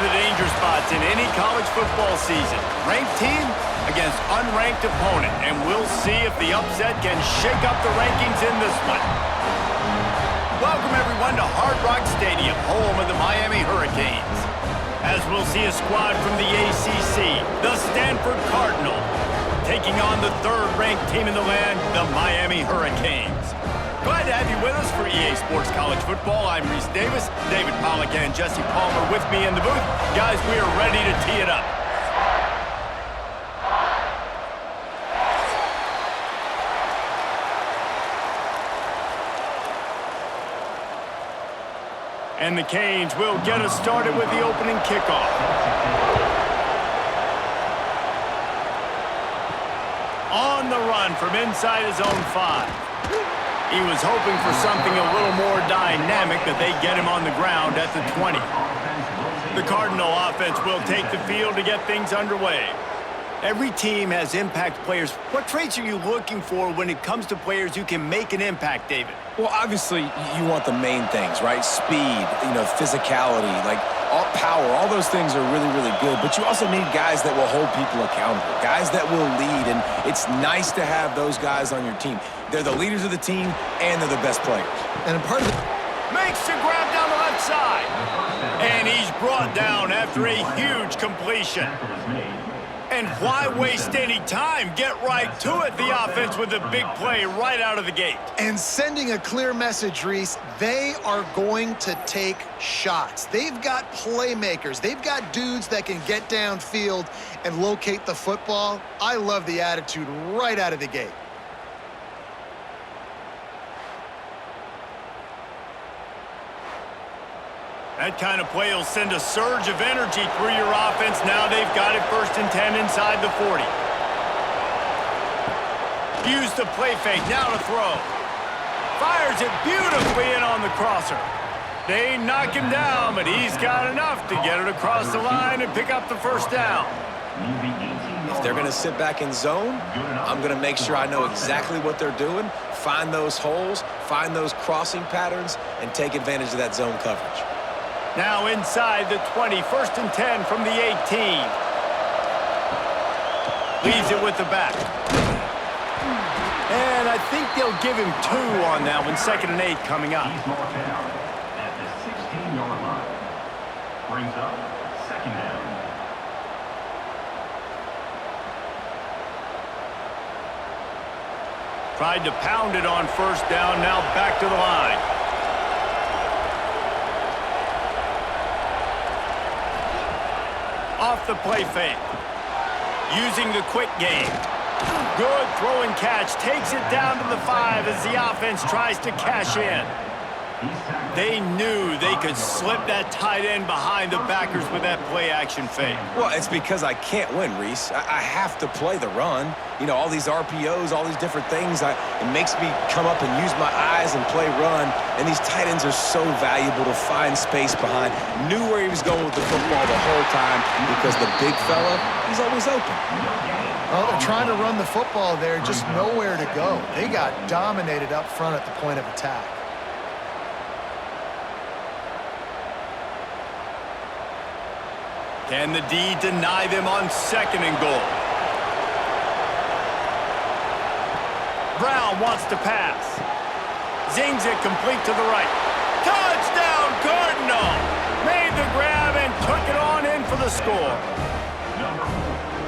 the danger spots in any college football season. Ranked team against unranked opponent, and we'll see if the upset can shake up the rankings in this one. Welcome, everyone, to Hard Rock Stadium, home of the Miami Hurricanes. As we'll see a squad from the ACC, the Stanford Cardinal, taking on the third-ranked team in the land, the Miami Hurricanes. Glad to have you with us for EA Sports College Football. I'm Reese Davis, David Pollack, and Jesse Palmer with me in the booth. Guys, we are ready to tee it up. And the Canes will get us started with the opening kickoff. On the run from inside his own 5. He was hoping for something a little more dynamic, but they get him on the ground at the 20. The Cardinal offense will take the field to get things underway. Every team has impact players. What traits are you looking for when it comes to players who can make an impact, David? Well, obviously, you want the main things, right? Speed, physicality, all power. All those things are really, really good. But you also need guys that will hold people accountable, guys that will lead. And it's nice to have those guys on your team. They're the leaders of the team, and they're the best players. And a part of it makes the grab down the left side. And he's brought down after a huge completion. And why waste any time? Get right to it, the offense, with a big play right out of the gate. And sending a clear message, Reese, they are going to take shots. They've got playmakers. They've got dudes that can get downfield and locate the football. I love the attitude right out of the gate. That kind of play will send a surge of energy through your offense. Now they've got it 1st and 10 inside the 40. Use the play fake, now to throw. Fires it beautifully in on the crosser. They knock him down, but he's got enough to get it across the line and pick up the first down. If they're going to sit back in zone, I'm going to make sure I know exactly what they're doing, find those holes, find those crossing patterns, and take advantage of that zone coverage. Now inside the 20, 1st and 10 from the 18. Leaves it with the back. And I think they'll give him 2 on that one. 2nd and 8 coming up. He's marked down at the 16-yard line. Brings up 2nd down. Tried to pound it on 1st down, now back to the line. Off the play fake. Using the quick game. Good throw and catch. Takes it down to the 5 as the offense tries to cash in. They knew they could slip that tight end behind the backers with that play-action fake. Well, it's because I can't win, Reese. I have to play the run. All these RPOs, all these different things. It makes me come up and use my eyes and play run. And these tight ends are so valuable to find space behind. Knew where he was going with the football the whole time because the big fella, he's always open. Well, they're trying to run the football there, just nowhere to go. They got dominated up front at the point of attack. Can the D deny them on 2nd and goal? Brown wants to pass. Zings it complete to the right. Touchdown, Cardinal! Made the grab and took it on in for the score.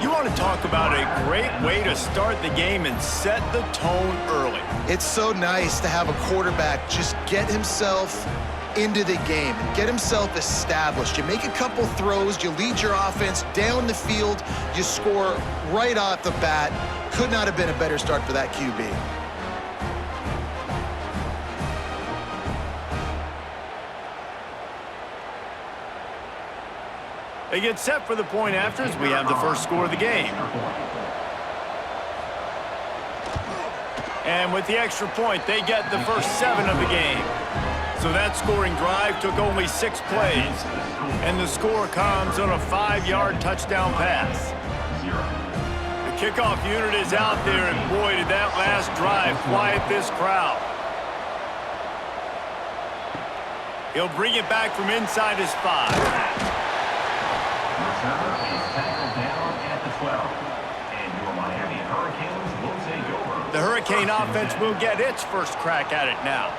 You want to talk about a great way to start the game and set the tone early. It's so nice to have a quarterback just get himself into the game and get himself established. You make a couple throws, you lead your offense down the field, you score right off the bat. Could not have been a better start for that QB. They get set for the point after as we have the first score of the game. And with the extra point, they get the first 7 of the game. So that scoring drive took only 6 plays. And the score comes on a 5-yard touchdown pass. The kickoff unit is out there, and boy, did that last drive quiet this crowd. He'll bring it back from inside his 5. receiver is tackled down at the 12. And your Miami Hurricanes will take over. The Hurricane offense will get its first crack at it now.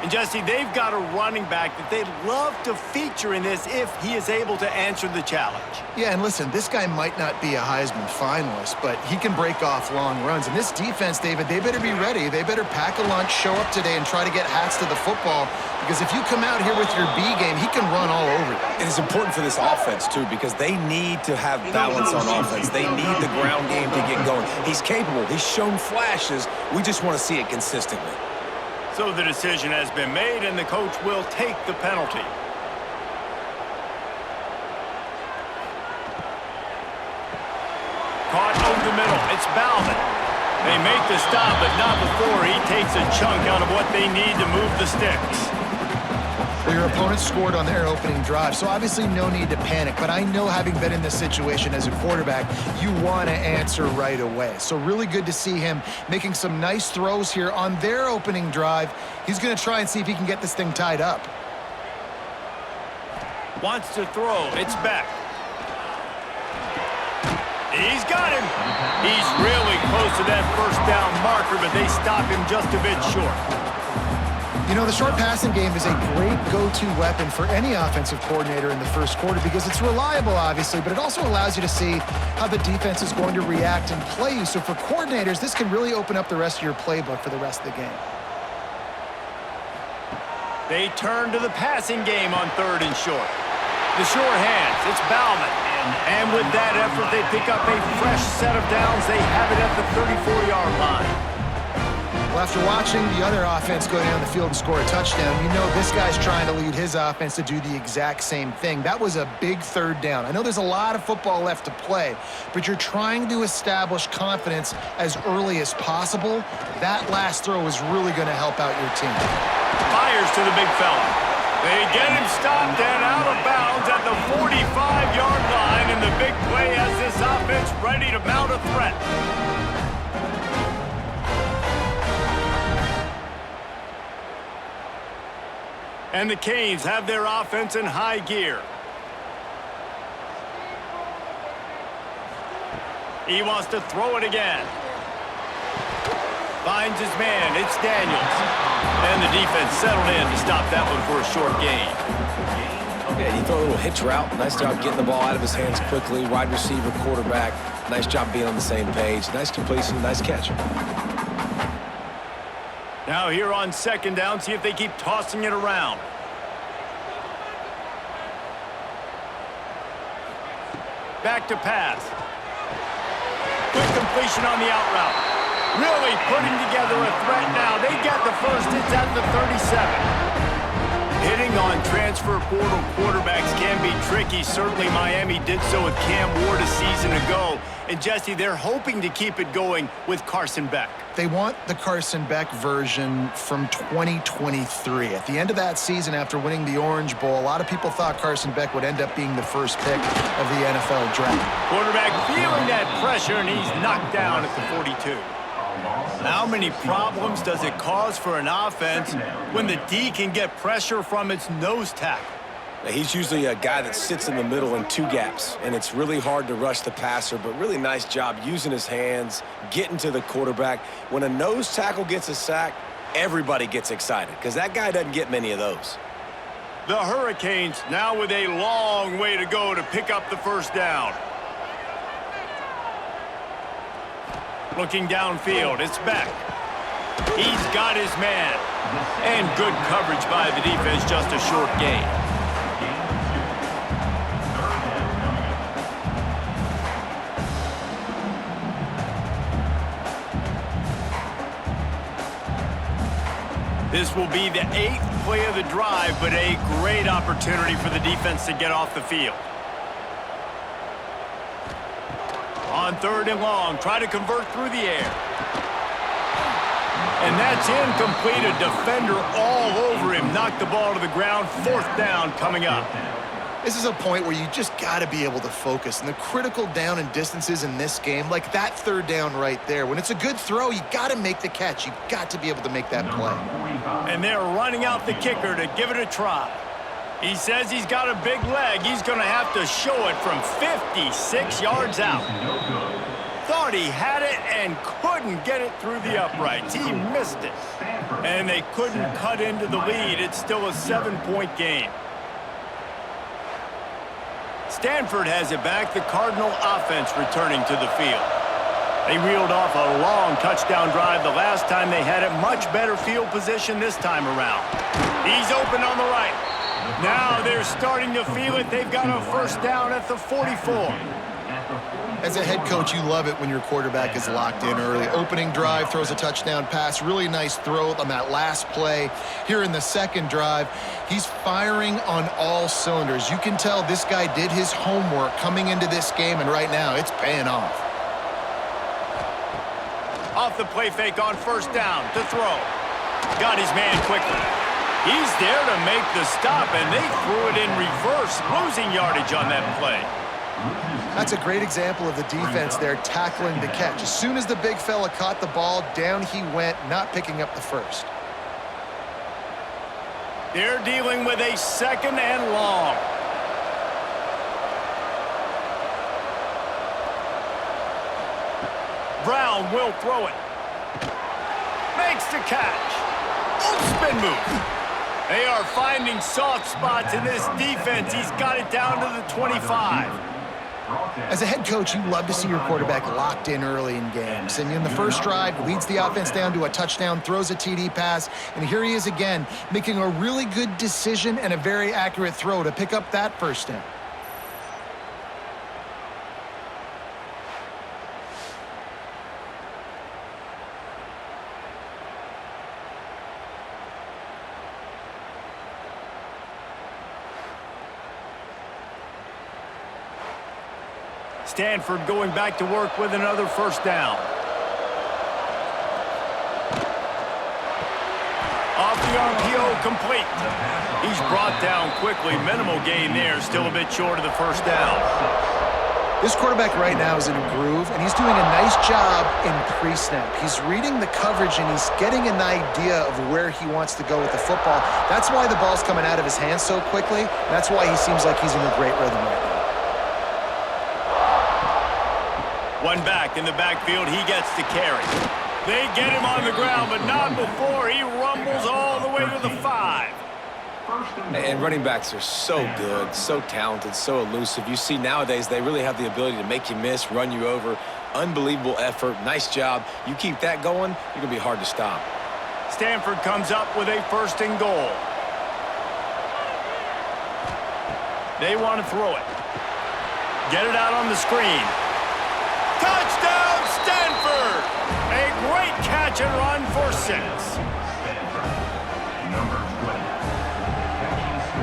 And Jesse, they've got a running back that they'd love to feature in this if he is able to answer the challenge. Yeah, and listen, this guy might not be a Heisman finalist, but he can break off long runs. And this defense, David, they better be ready. They better pack a lunch, show up today, and try to get hats to the football. Because if you come out here with your B game, he can run all over you. And it's important for this offense, too, because they need to have balance on offense. They need the ground game to get going. He's capable. He's shown flashes. We just want to see it consistently. So the decision has been made, and the coach will take the penalty. Caught over the middle. It's Bauman. They make the stop, but not before he takes a chunk out of what they need to move the sticks. Your opponent scored on their opening drive, so obviously no need to panic. But I know, having been in this situation as a quarterback, you want to answer right away. So really good to see him making some nice throws here on their opening drive. He's going to try and see if he can get this thing tied up. Wants to throw. It's back. He's got him. He's really close to that first down marker, but they stop him just a bit short. You know, the short passing game is a great go-to weapon for any offensive coordinator in the first quarter because it's reliable, obviously, but it also allows you to see how the defense is going to react and play you. So for coordinators, this can really open up the rest of your playbook for the rest of the game. They turn to the passing game on 3rd and short. The short hands, it's Bauman. And with that effort, they pick up a fresh set of downs. They have it at the 34-yard line. Well, after watching the other offense go down the field and score a touchdown, you know this guy's trying to lead his offense to do the exact same thing. That was a big 3rd down. I know there's a lot of football left to play, but you're trying to establish confidence as early as possible. That last throw is really going to help out your team. Fires to the big fella. They get him stopped and out of bounds at the 45-yard line, and the big play has this offense ready to mount a threat. And the Canes have their offense in high gear. He wants to throw it again. Finds his man. It's Daniels. And the defense settled in to stop that one for a short gain. Yeah, you throw a little hitch route. Nice job getting the ball out of his hands quickly. Wide receiver, quarterback. Nice job being on the same page. Nice completion, nice catch. Now here on 2nd down, see if they keep tossing it around. Back to pass. Quick completion on the out route. Really putting together a threat now. They get the first. It's at the 37. Hitting on transfer portal quarterbacks can be tricky. Certainly Miami did so with Cam Ward a season ago. And Jesse, they're hoping to keep it going with Carson Beck. They want the Carson Beck version from 2023. At the end of that season, after winning the Orange Bowl, a lot of people thought Carson Beck would end up being the first pick of the NFL draft. Quarterback feeling that pressure, and he's knocked down at the 42. How many problems does it cause for an offense when the D can get pressure from its nose tackle? He's usually a guy that sits in the middle in 2 gaps, and it's really hard to rush the passer, but really nice job using his hands, getting to the quarterback. When a nose tackle gets a sack, everybody gets excited because that guy doesn't get many of those. The Hurricanes now with a long way to go to pick up the first down. Looking downfield, it's Beck. He's got his man. And good coverage by the defense, just a short gain. This will be the 8th play of the drive, but a great opportunity for the defense to get off the field. On 3rd and long, try to convert through the air. And that's incomplete. A defender all over him. Knocked the ball to the ground. 4th down coming up. This is a point where you just got to be able to focus. And the critical down and distances in this game, like that 3rd down right there, when it's a good throw, you got to make the catch. You've got to be able to make that play. And they're running out the kicker to give it a try. He says he's got a big leg. He's going to have to show it from 56 yards out. No good. Thought he had it and couldn't get it through the uprights. He missed it. Stanford. And they couldn't cut into the lead. It's still a 7-point game. Stanford has it back. The Cardinal offense returning to the field. They reeled off a long touchdown drive the last time they had it. Much better field position this time around. He's open on the right. Now they're starting to feel it. They've got a first down at the 44. As a head coach, you love it when your quarterback is locked in early. Opening drive, throws a touchdown pass. Really nice throw on that last play. Here in the second drive, he's firing on all cylinders. You can tell this guy did his homework coming into this game, and right now it's paying off. Off the play fake on first down to throw. Got his man quickly. He's there to make the stop, and they threw it in reverse, losing yardage on that play. That's a great example of the defense there tackling the catch. As soon as the big fella caught the ball, down he went, not picking up the first. They're dealing with a second and long. Brown will throw it. Makes the catch. Oh, spin move. They are finding soft spots in this defense. He's got it down to the 25. As a head coach, you love to see your quarterback locked in early in games. And in the first drive, leads the offense down to a touchdown, throws a TD pass, and here he is again, making a really good decision and a very accurate throw to pick up that first down. Stanford going back to work with another first down. Off the RPO, complete. He's brought down quickly. Minimal gain there, still a bit short of the first down. This quarterback right now is in a groove, and he's doing a nice job in pre-snap. He's reading the coverage, and he's getting an idea of where he wants to go with the football. That's why the ball's coming out of his hands so quickly. That's why he seems like he's in a great rhythm right now. One back in the backfield, he gets to carry. They get him on the ground, but not before he rumbles all the way to the 5. And running backs are so good, so talented, so elusive. You see nowadays they really have the ability to make you miss, run you over. Unbelievable effort, nice job. You keep that going, you're going to be hard to stop. Stanford comes up with a first and goal. They want to throw it. Get it out on the screen. Touchdown, Stanford! A great catch and run for 6. Stanford, number 20. Catch and score.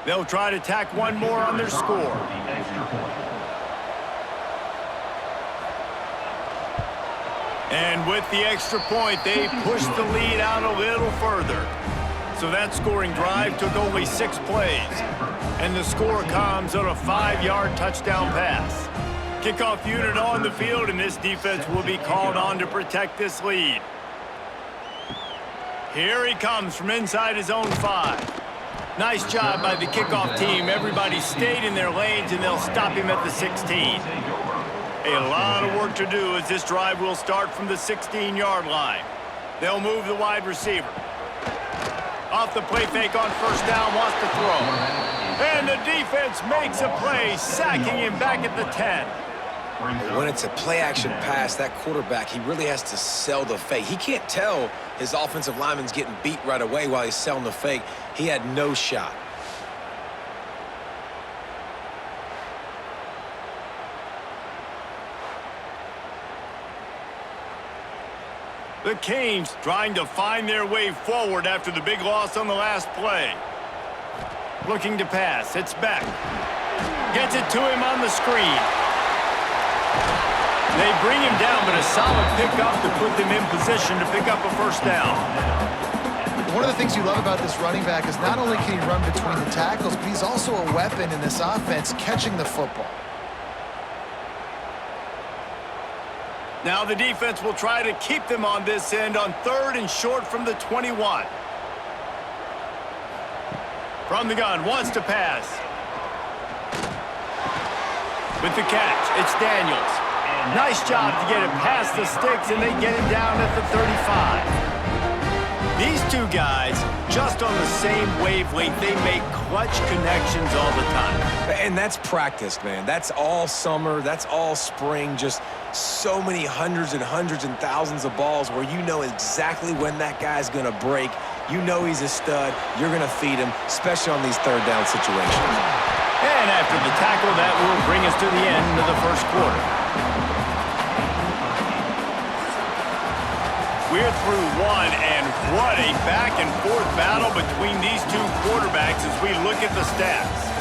They'll try to tack one more on their score. The extra point. And with the extra point, they push the lead out a little further. So that scoring drive took only 6 plays. And the score comes on a 5-yard touchdown pass. Kickoff unit on the field, and this defense will be called on to protect this lead. Here he comes from inside his own 5. Nice job by the kickoff team. Everybody stayed in their lanes, and they'll stop him at the 16. A lot of work to do as this drive will start from the 16-yard line. They'll move the wide receiver. Off the play fake on first down, wants to throw. And the defense makes a play, sacking him back at the 10. When it's a play-action pass, that quarterback, he really has to sell the fake. He can't tell his offensive lineman's getting beat right away while he's selling the fake. He had no shot. The Canes trying to find their way forward after the big loss on the last play. Looking to pass. It's back. Gets it to him on the screen. They bring him down, but a solid pickup to put them in position to pick up a first down. One of the things you love about this running back is not only can he run between the tackles, but he's also a weapon in this offense catching the football. Now the defense will try to keep them on this end on 3rd and short from the 21. From the gun, wants to pass. With the catch, it's Daniels. Nice job to get it past the sticks, and they get him down at the 35. These two guys, just on the same wavelength, they make clutch connections all the time. And that's practice, man. That's all summer. That's all spring. Just so many hundreds and thousands of balls where you know exactly when that guy's going to break. You know he's a stud. You're going to feed him, especially on these 3rd down situations. And after the tackle, that will bring us to the end of the first quarter. We're through one, and what a back-and-forth battle between these two quarterbacks as we look at the stats.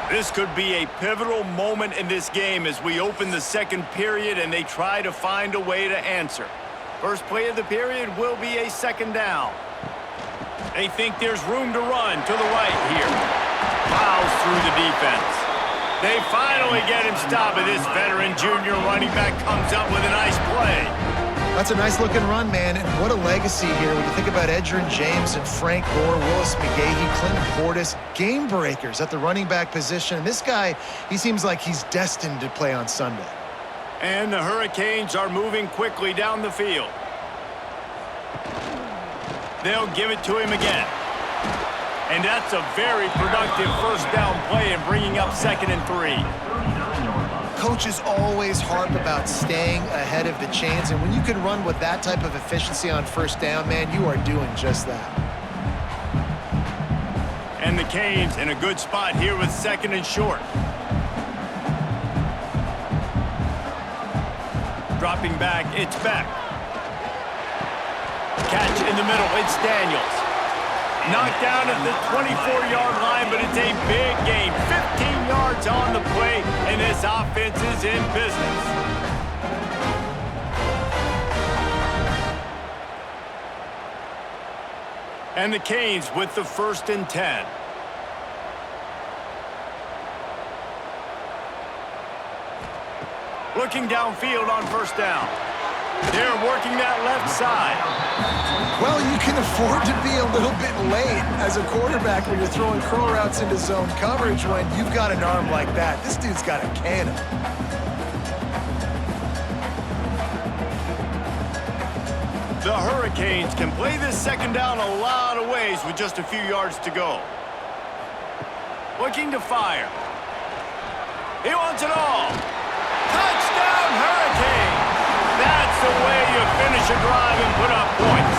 This could be a pivotal moment in this game as we open the second period and they try to find a way to answer. First play of the period will be a 2nd down. They think there's room to run to the right here. Plows through the defense. They finally get him stopped, and this veteran junior running back comes up with a nice play. That's a nice-looking run, man, and what a legacy here when you think about Edgerrin James and Frank Gore, Willis McGahee, Clinton Portis, game breakers at the running back position. And this guy, he seems like he's destined to play on Sunday. And the Hurricanes are moving quickly down the field. They'll give it to him again. And that's a very productive first down play and bringing up 2nd and 3. Coaches always harp about staying ahead of the chains, and when you can run with that type of efficiency on first down, man, you are doing just that. And the Canes in a good spot here with 2nd and short. Dropping back, it's Beck. Catch in the middle, it's Daniels. Knocked down at the 24-yard line, but it's a big gain. 15 yards on the play, and this offense is in business. And the Canes with the 1st and 10. Looking downfield on first down. They're working that left side. Well, you can afford to be a little bit late as a quarterback when you're throwing curl routes into zone coverage when you've got an arm like that. This dude's got a cannon. The Hurricanes can play this 2nd down a lot of ways with just a few yards to go. Looking to fire. He wants it all. Touchdown, Hurricanes! That's the way you finish a drive and put up points.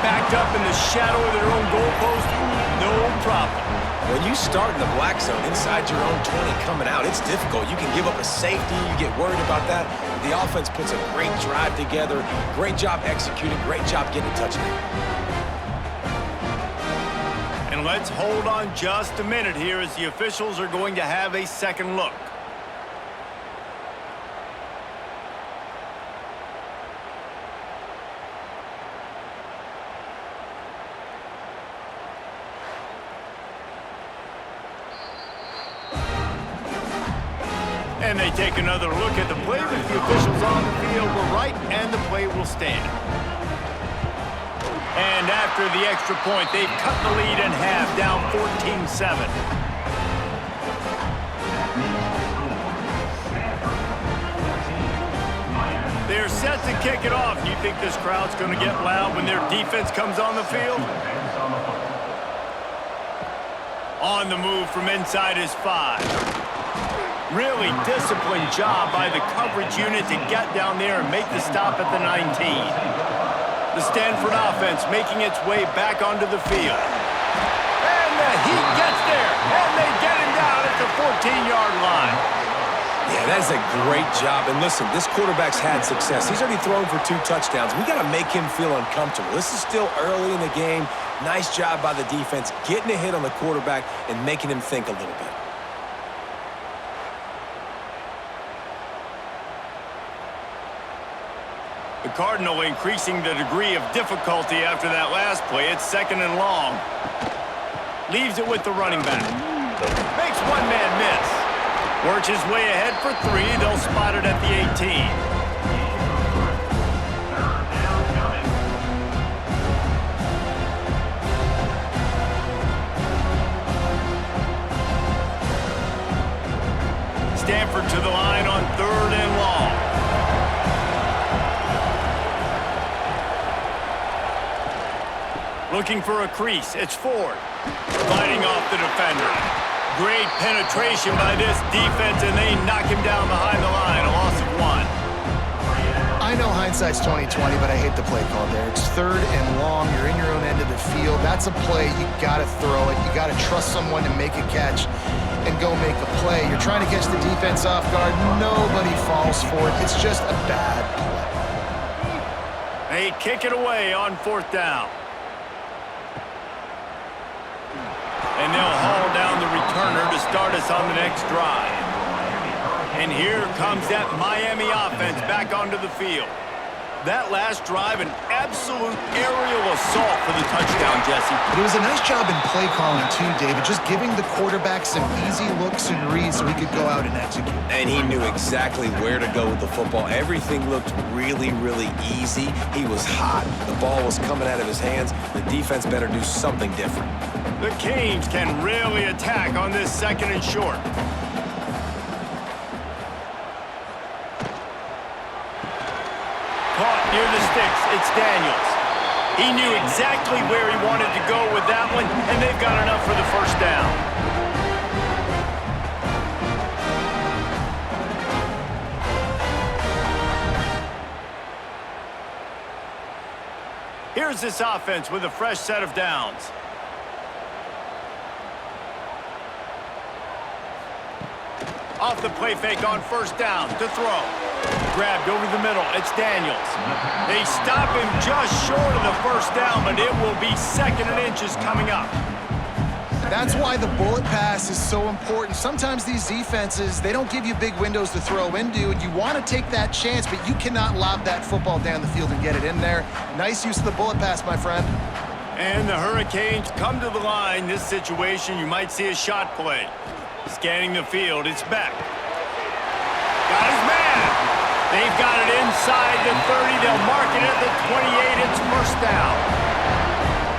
Backed up in the shadow of their own goalpost, no problem. When you start in the black zone inside your own 20 coming out, it's difficult. You can give up a safety. You get worried about that. The offense puts a great drive together. Great job executing. Great job getting a touchdown. And let's hold on just a minute here as the officials are going to have a second look. And they take another look at the play with the officials on the field were right, and the play will stand. And after the extra point, they've cut the lead in half, down 14-7. They're set to kick it off. Do you think this crowd's going to get loud when their defense comes on the field? On the move from inside his 5. Really disciplined job by the coverage unit to get down there and make the stop at the 19. The Stanford offense making its way back onto the field. And the Heat gets there, and they get him down at the 14-yard line. Yeah, Man, that is a great job. And listen, this quarterback's had success. He's already thrown for 2 touchdowns. We got to make him feel uncomfortable. This is still early in the game. Nice job by the defense, getting a hit on the quarterback and making him think a little bit. The Cardinal increasing the degree of difficulty after that last play. It's 2nd and long. Leaves it with the running back. Makes one man miss. Works his way ahead for 3. They'll spot it at the 18. Stanford to the line on 3rd and long. Looking for a crease. It's Ford. Fighting off the defender. Great penetration by this defense, and they knock him down behind the line. A loss of 1. I know hindsight's 20/20, but I hate the play call there. It's 3rd and long. You're in your own end of the field. That's a play. You got to throw it. You got to trust someone to make a catch and go make a play. You're trying to catch the defense off guard. Nobody falls for it. It's just a bad play. They kick it away on 4th down. And they'll haul down the returner to start us on the next drive. And here comes that Miami offense back onto the field. That last drive, an absolute aerial assault for the touchdown, Jesse. But it was a nice job in play calling too, David, just giving the quarterback some easy looks and reads so he could go out and execute. And he knew exactly where to go with the football. Everything looked really, really easy. He was hot. The ball was coming out of his hands. The defense better do something different. The Canes can really attack on this 2nd and short. Caught near the sticks. It's Daniels. He knew exactly where he wanted to go with that one, and they've got enough for the 1st down. Here's this offense with a fresh set of downs. Off the play fake on 1st down to throw. Grabbed over the middle. It's Daniels. They stop him just short of the 1st down, but it will be 2nd and inches coming up. That's why the bullet pass is so important. Sometimes these defenses, they don't give you big windows to throw into, and you want to take that chance, but you cannot lob that football down the field and get it in there. Nice use of the bullet pass, my friend. And the Hurricanes come to the line. This situation, you might see a shot play. Scanning the field, it's Beck. Got his man. They've got it inside the 30. They'll mark it at the 28. It's 1st down.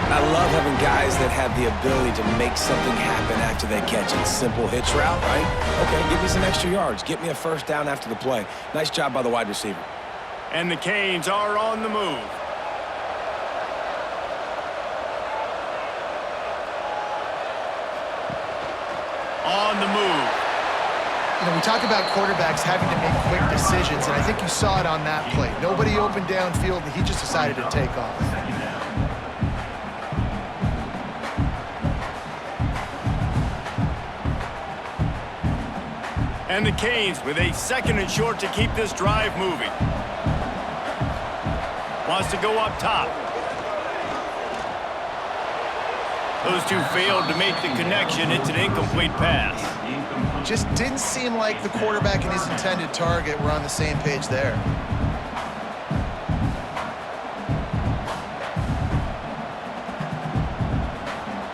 I love having guys that have the ability to make something happen after they catch it. Simple hitch route, right? Okay, give me some extra yards. Get me a 1st down after the play. Nice job by the wide receiver. And the Canes are on the move. On the move. You know, we talk about quarterbacks having to make quick decisions, and I think you saw it on that play. Nobody opened downfield, and he just decided to take off. And the Canes with a 2nd and short to keep this drive moving. Wants to go up top. Those two failed to make the connection. It's an incomplete pass. Just didn't seem like the quarterback and his intended target were on the same page there.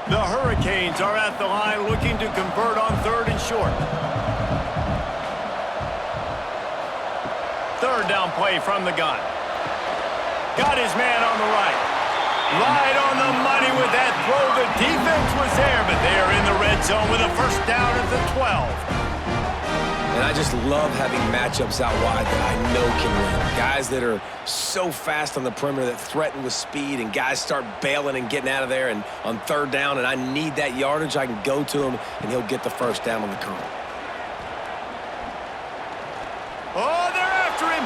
The Hurricanes are at the line looking to convert on 3rd and short. 3rd down play from the gun. Got his man on the right. Right on the money with that throw. The defense was there, but they are in the red zone with a 1st down at the 12. And I just love having matchups out wide that I know can win. Guys that are so fast on the perimeter that threaten with speed, and guys start bailing and getting out of there. And on 3rd down, and I need that yardage, I can go to him, and he'll get the 1st down on the curl. Oh, they're after him.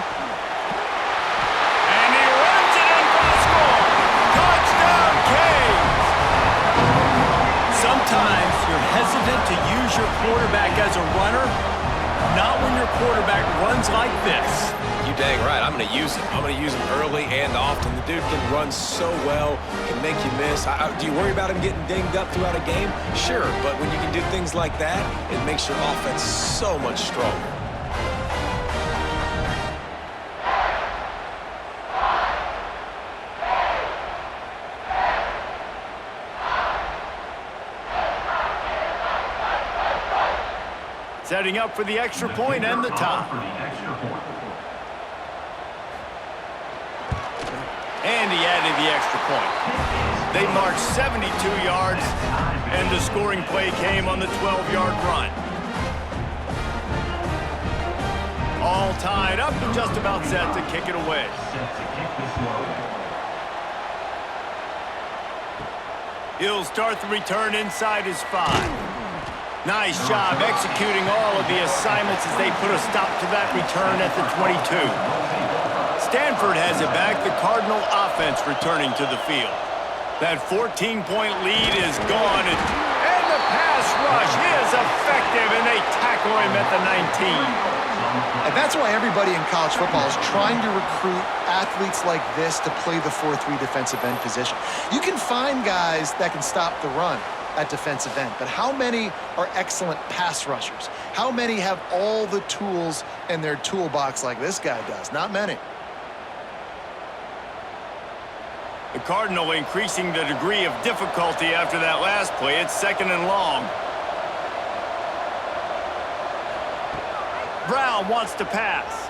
And he runs it in for the score. Touchdown, Canes. Sometimes you're hesitant to use your quarterback as a runner, not when your quarterback runs like this. You dang right. I'm going to use him. I'm going to use him early and often. The dude can run so well, can make you miss. Do you worry about him getting dinged up throughout a game? Sure, but when you can do things like that, it makes your offense so much stronger. Setting up for the extra point and the top. And he added the extra point. They marched 72 yards, and the scoring play came on the 12-yard run. All tied up and just about set to kick it away. He'll start the return inside his 5. Nice job executing all of the assignments as they put a stop to that return at the 22. Stanford has it back, the Cardinal offense returning to the field. That 14-point lead is gone, and the pass rush is effective, and they tackle him at the 19. And that's why everybody in college football is trying to recruit athletes like this to play the 4-3 defensive end position. You can find guys that can stop the run at defensive end, but how many are excellent pass rushers? How many have all the tools in their toolbox like this guy does? Not many. The Cardinal increasing the degree of difficulty after that last play. It's 2nd and long. Brown wants to pass.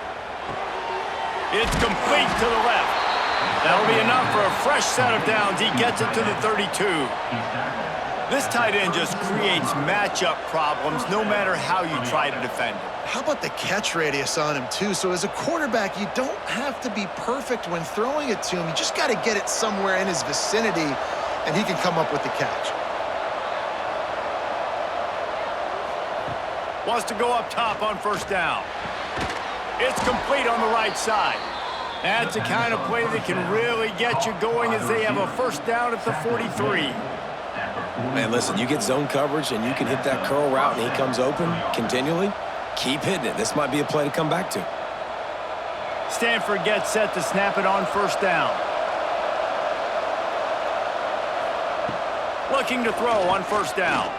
It's complete to the left. That'll be enough for a fresh set of downs. He gets it to the 32. This tight end just creates matchup problems no matter how you try to defend him. How about the catch radius on him, too? So as a quarterback, you don't have to be perfect when throwing it to him. You just got to get it somewhere in his vicinity, and he can come up with the catch. Wants to go up top on 1st down. It's complete on the right side. That's the kind of play that can really get you going as they have a 1st down at the 43. Man, listen, you get zone coverage and you can hit that curl route and he comes open continually, keep hitting it. This might be a play to come back to. Stanford gets set to snap it on 1st down. Looking to throw on 1st down.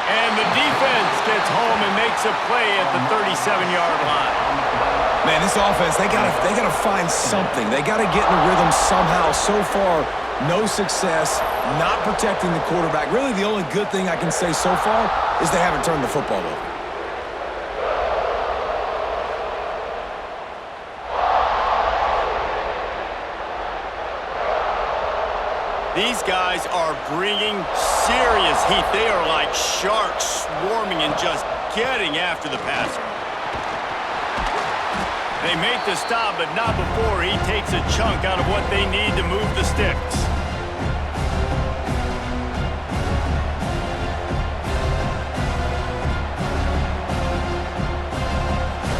And the defense gets home and makes a play at the 37-yard line. Man, this offense, they gotta find something. They gotta get in a rhythm somehow. So far, no success, not protecting the quarterback. Really, the only good thing I can say so far is they haven't turned the football over. These guys are bringing serious heat. They are like sharks swarming and just getting after the passer. They make the stop, but not before he takes a chunk out of what they need to move the sticks.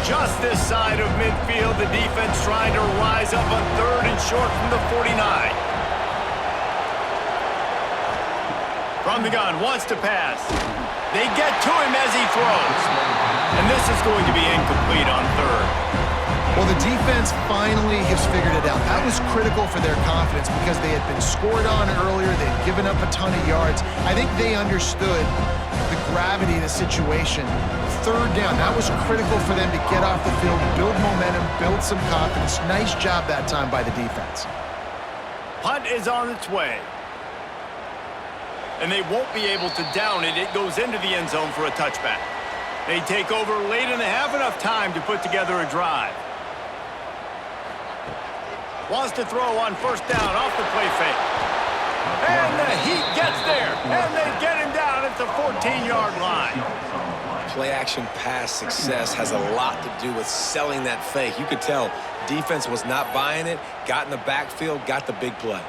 Just this side of midfield, the defense trying to rise up on 3rd and short from the 49. From the gun, wants to pass. They get to him as he throws. And this is going to be incomplete on 3rd. Well, the defense finally has figured it out. That was critical for their confidence because they had been scored on earlier. They'd given up a ton of yards. I think they understood the gravity of the situation. 3rd down, that was critical for them to get off the field, build momentum, build some confidence. Nice job that time by the defense. Punt is on its way. And they won't be able to down it. It goes into the end zone for a touchback. They take over late and they have enough time to put together a drive. Wants to throw on 1st down off the play fake. And the Heat gets there. And they get him down at the 14-yard line. Play-action pass success has a lot to do with selling that fake. You could tell defense was not buying it, got in the backfield, got the big play.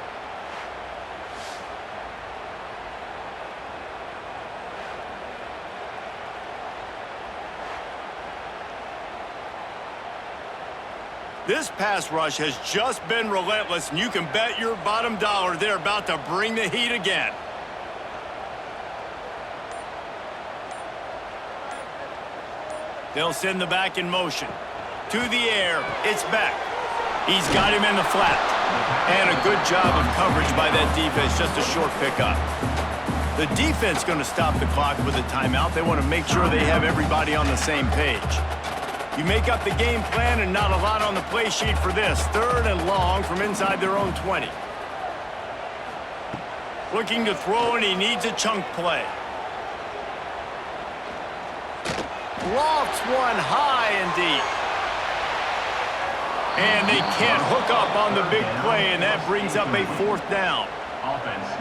This pass rush has just been relentless, and you can bet your bottom dollar they're about to bring the heat again. They'll send the back in motion. To the air, it's back. He's got him in the flat. And a good job of coverage by that defense, just a short pickup. The defense going to stop the clock with a timeout. They want to make sure they have everybody on the same page. You make up the game plan and not a lot on the play sheet for this. 3rd and long from inside their own 20. Looking to throw, and he needs a chunk play. Lofts one high and deep. And they can't hook up on the big play, and that brings up a 4th down.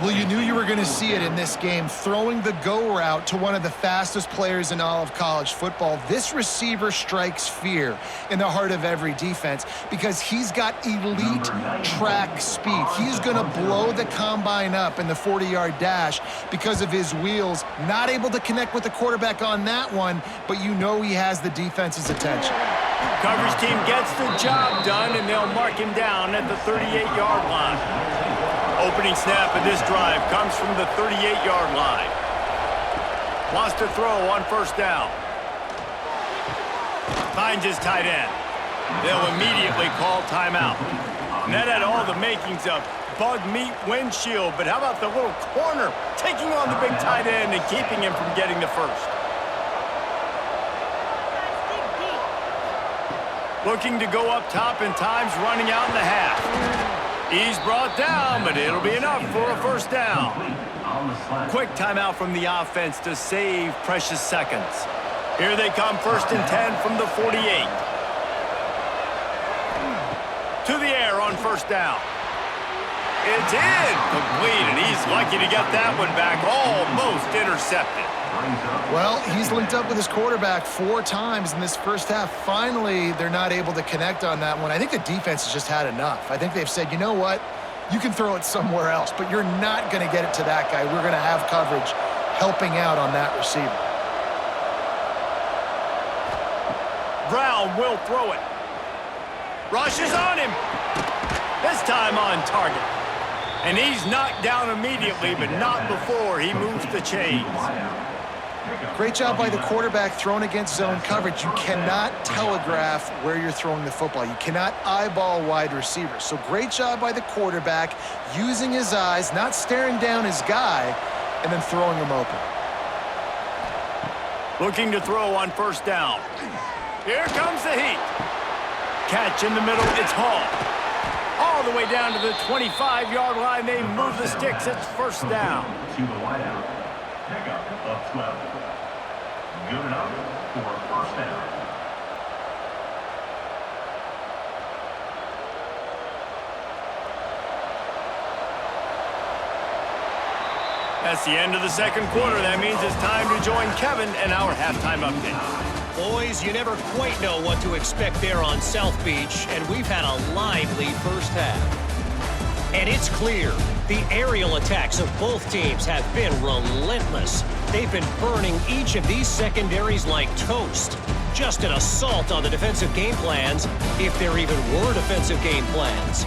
Well, you knew you were going to see it in this game, throwing the go route to one of the fastest players in all of college football. This receiver strikes fear in the heart of every defense because he's got elite track speed. He's going to blow the combine up in the 40-yard dash because of his wheels. Not able to connect with the quarterback on that one, but you know he has the defense's attention. Coverage team gets the job done, and they'll mark him down at the 38-yard line. Opening snap of this drive comes from the 38-yard line. Wants to throw on 1st down. Finds his tight end. They'll immediately call timeout. And that had all the makings of bug meat windshield, but how about the little corner taking on the big tight end and keeping him from getting the first? Looking to go up top, and time's running out in the half. He's brought down, but it'll be enough for a 1st down. Quick timeout from the offense to save precious seconds. Here they come, 1st and 10 from the 48. To the air on 1st down. It's in, complete, and he's lucky to get that one back, almost intercepted. Well, he's linked up with his quarterback 4 times in this first half. Finally, they're not able to connect on that one. I think the defense has just had enough. I think they've said, you know what? You can throw it somewhere else, but you're not going to get it to that guy. We're going to have coverage helping out on that receiver. Brown will throw it. Rush is on him. This time on target. And he's knocked down immediately, but not before he moves the chains. Great job by the quarterback thrown against zone coverage. You cannot telegraph where you're throwing the football. You cannot eyeball wide receivers. So great job by the quarterback using his eyes, not staring down his guy, and then throwing him open. Looking to throw on 1st down. Here comes the heat. Catch in the middle, it's Hall. All the way down to the 25-yard line. They move the sticks. It's 1st down. To the wideout. Pickup of 12. Good enough for 1st down. That's the end of the 2nd quarter. That means it's time to join Kevin and our halftime update. Boys, you never quite know what to expect there on South Beach, and we've had a lively first half. And it's clear, the aerial attacks of both teams have been relentless. They've been burning each of these secondaries like toast. Just an assault on the defensive game plans, if there even were defensive game plans.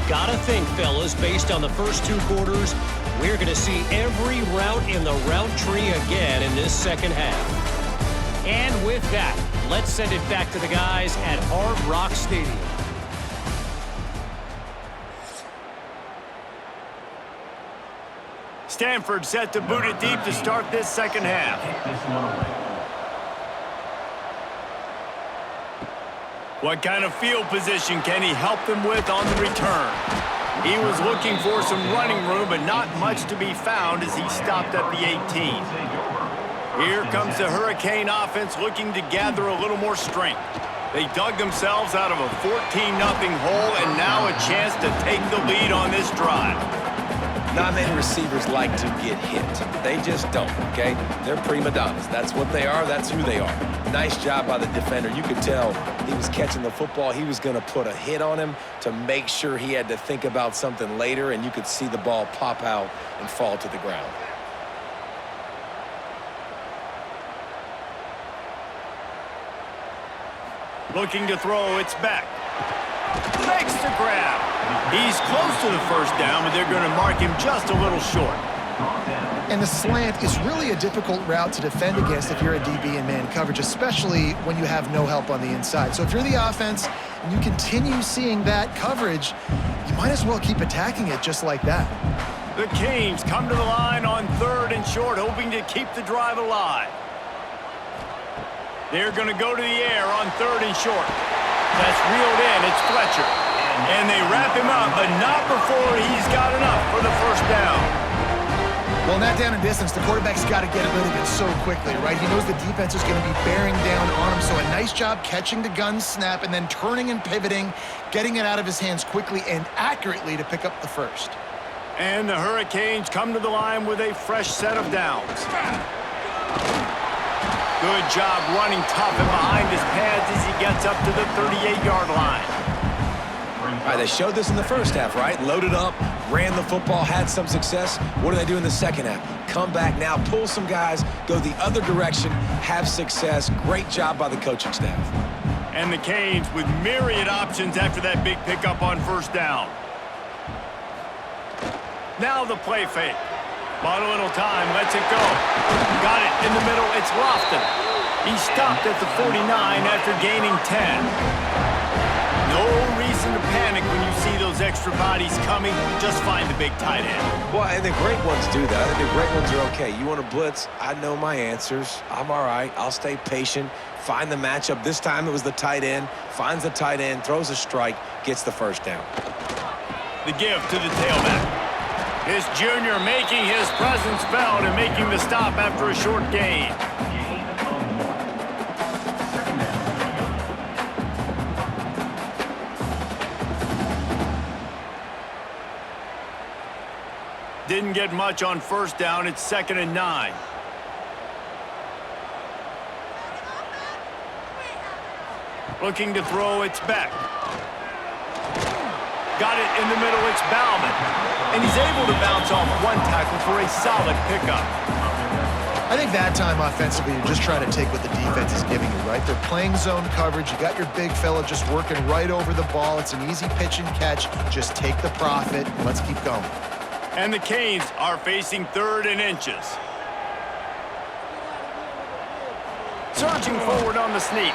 Gotta think, fellas, based on the first 2 quarters, we're gonna see every route in the route tree again in this second half. And with that, let's send it back to the guys at Hard Rock Stadium. Stanford set to boot it deep to start this second half. What kind of field position can he help them with on the return? He was looking for some running room, but not much to be found as he stopped at the 18. Here comes the Hurricane offense looking to gather a little more strength. They dug themselves out of a 14-0 hole, and now a chance to take the lead on this drive. Not many receivers like to get hit. They just don't, okay? They're prima donnas. That's what they are. That's who they are. Nice job by the defender. You could tell he was catching the football. He was going to put a hit on him to make sure he had to think about something later, and you could see the ball pop out and fall to the ground. Looking to throw, it's back. Makes the grab. He's close to the 1st down, but they're going to mark him just a little short. And the slant is really a difficult route to defend against if you're a DB in man coverage, especially when you have no help on the inside. So if you're the offense and you continue seeing that coverage, you might as well keep attacking it just like that. The Canes come to the line on 3rd and short, hoping to keep the drive alive. They're going to go to the air on 3rd and short. That's reeled in. It's Fletcher. And they wrap him up, but not before he's got enough for the first down. Well, in that down and distance, the quarterback's got to get rid of it so quickly, right? He knows the defense is going to be bearing down on him, so a nice job catching the gun snap and then turning and pivoting, getting it out of his hands quickly and accurately to pick up the first. And the Hurricanes come to the line with a fresh set of downs. Good job running tough and behind his pads as he gets up to the 38-yard line. All right, they showed this in the first half, right? Loaded up, ran the football, had some success. What do they do in the second half? Come back now, pull some guys, go the other direction, have success. Great job by the coaching staff. And the Canes with myriad options after that big pickup on first down. Now the play fake. Bought a little time, lets it go. Got it in the middle, it's Lofton. He stopped at the 49 after gaining 10. No reason to panic when you see those extra bodies coming. Just find the big tight end. Well, and the great ones do that. And the great ones are okay. You want to blitz? I know my answers. I'm all right. I'll stay patient. Find the matchup. This time it was the tight end. Finds the tight end, throws a strike, gets the first down. The give to the tailback. This junior making his presence felt and making the stop after a short gain. Didn't get much on first down. It's 2nd and 9. Looking to throw, it's Beck. Got it in the middle, it's Bauman. And he's able to bounce off one tackle for a solid pickup. I think that time offensively, you're just trying to take what the defense is giving you, right? They're playing zone coverage. You got your big fella just working right over the ball. It's an easy pitch and catch. Just take the profit. Let's keep going. And the Canes are facing 3rd and inches. Surging forward on the sneak.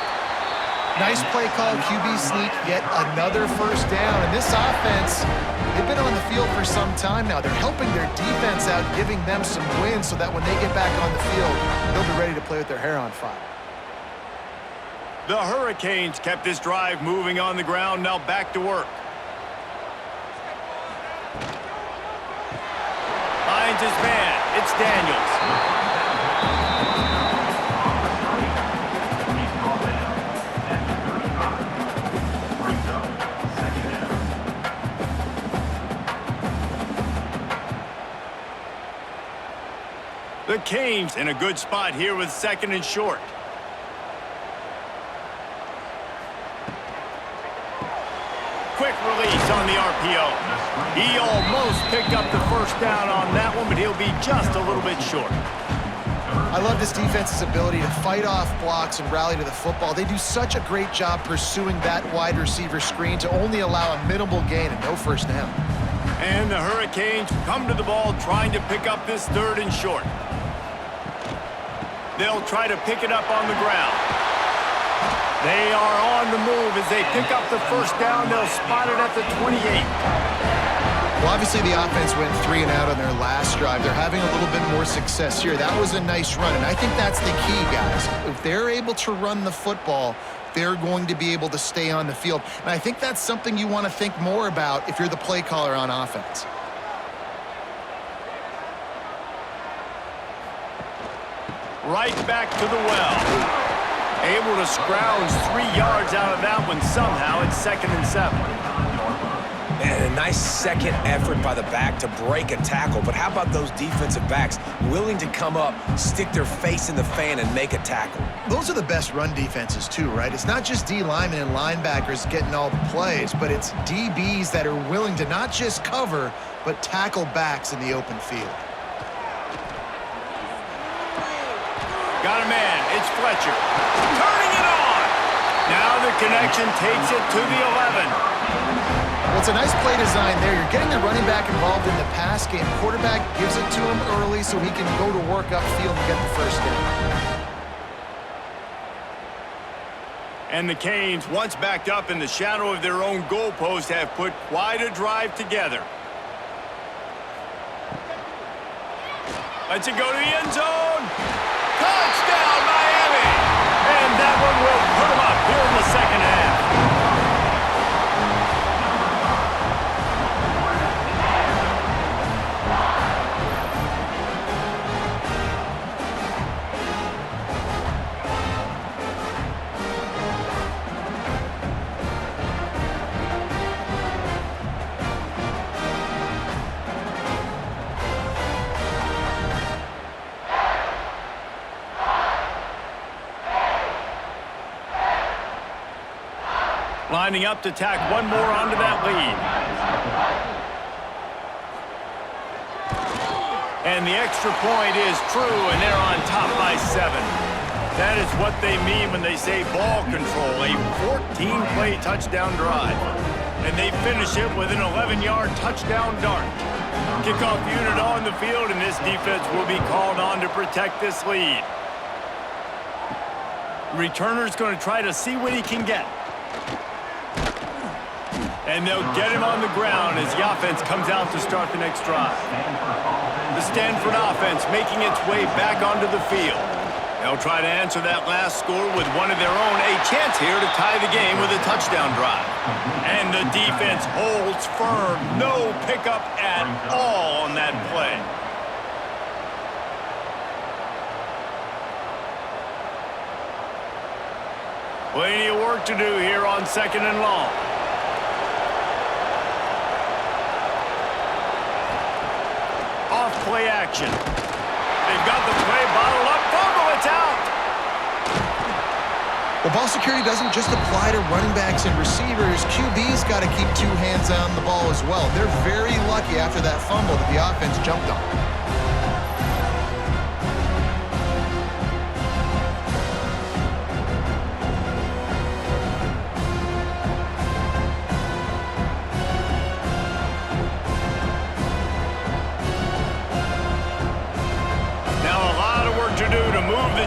Nice play call, QB sneak, yet another first down. And this offense, they've been on the field for some time now. They're helping their defense out, giving them some wins so that when they get back on the field, they'll be ready to play with their hair on fire. The Hurricanes kept this drive moving on the ground, now back to work. Finds his man, it's Daniels. The Canes in a good spot here with 2nd and short. Quick release on the RPO. He almost picked up the first down on that one, but he'll be just a little bit short. I love this defense's ability to fight off blocks and rally to the football. They do such a great job pursuing that wide receiver screen to only allow a minimal gain and no first down. And the Hurricanes come to the ball trying to pick up this 3rd and short. They'll try to pick it up on the ground. They are on the move as they pick up the first down. They'll spot it at the 28. Well, obviously the offense went 3 and out on their last drive. They're having a little bit more success here. That was a nice run, and I think that's the key, guys. If they're able to run the football, they're going to be able to stay on the field. And I think that's something you want to think more about if you're the play caller on offense. Right back to the well. Able to scrounge 3 yards out of that one somehow. It's 2nd and 7. And a nice second effort by the back to break a tackle. But how about those defensive backs willing to come up, stick their face in the fan, and make a tackle? Those are the best run defenses too, right? It's not just D linemen and linebackers getting all the plays, but it's DBs that are willing to not just cover, but tackle backs in the open field. Got a man. It's Fletcher. Turning it on. Now the connection takes it to the 11. Well, It's a nice play design there. You're getting the running back involved in the pass game. Quarterback gives it to him early so he can go to work upfield and get the first down. And the Canes, once backed up in the shadow of their own goalpost, have put quite a drive together. Lets it go to the end zone. Touchdown, Miami! And that one will put them up here in the second half. Lining up to tack one more onto that lead. And the extra point is true, and they're on top by 7. That is what they mean when they say ball control, a 14-play touchdown drive. And they finish it with an 11-yard touchdown dart. Kickoff unit on the field, and this defense will be called on to protect this lead. Returner's going to try to see what he can get. And they'll get him on the ground as the offense comes out to start the next drive. The Stanford offense making its way back onto the field. They'll try to answer that last score with one of their own. A chance here to tie the game with a touchdown drive. And the defense holds firm. No pickup at all on that play. Plenty of work to do here on 2nd and long. Off-play action. They've got the play bottled up. Fumble, it's out. Well, ball security doesn't just apply to running backs and receivers. QB's got to keep 2 hands on the ball as well. They're very lucky after that fumble that the offense jumped on.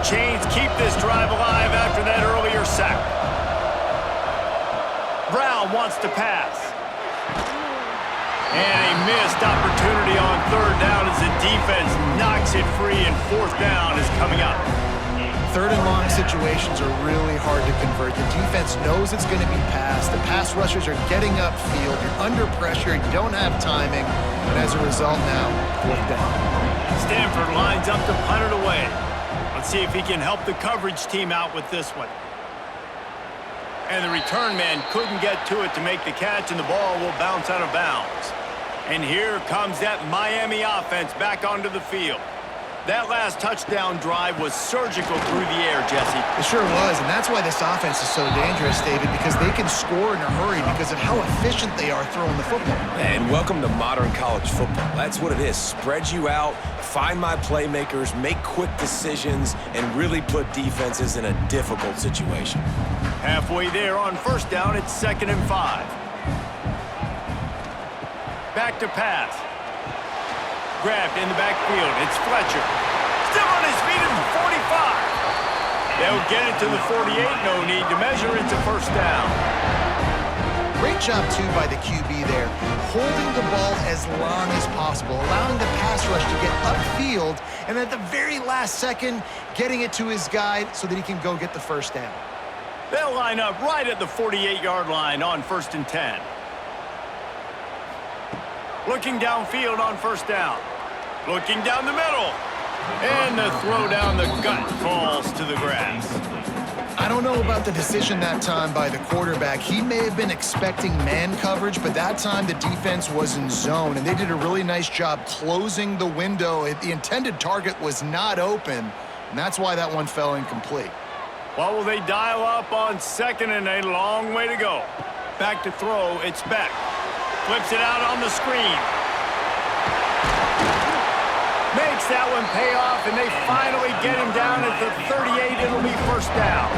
Chains keep this drive alive after that earlier sack. Brown wants to pass. And a missed opportunity on 3rd down as the defense knocks it free, and 4th down is coming up. 3rd and long situations are really hard to convert. The defense knows it's going to be passed. The pass rushers are getting upfield. You're under pressure. You don't have timing. And as a result now, 4th down. Stanford lines up to punt it away. Let's see if he can help the coverage team out with this one. And the return man couldn't get to it to make the catch, and the ball will bounce out of bounds. And here comes that Miami offense back onto the field. That last touchdown drive was surgical through the air, Jesse. It sure was, and that's why this offense is so dangerous, David, because they can score in a hurry because of how efficient they are throwing the football. And welcome to modern college football. That's what it is. Spread you out, find my playmakers, make quick decisions, and really put defenses in a difficult situation. Halfway there on 1st down, it's 2nd and 5. Back to pass. Grabbed in the backfield. It's Fletcher. Still on his feet at the 45. They'll get it to the 48. No need to measure. It's a 1st down. Great job, too, by the QB there. Holding the ball as long as possible, allowing the pass rush to get upfield, and at the very last second, getting it to his guy so that he can go get the 1st down. They'll line up right at the 48-yard line on 1st and 10. Looking downfield on 1st down. Looking down the middle. And the throw down the gut falls to the grass. I don't know about the decision that time by the quarterback. He may have been expecting man coverage, but that time the defense was in zone, and they did a really nice job closing the window. The intended target was not open, and that's why that one fell incomplete. Well, will they dial up on 2nd and a long way to go? Back to throw, it's Beck. Flips it out on the screen. Makes that one pay off, and they finally get him down at the 38. It'll be 1st down.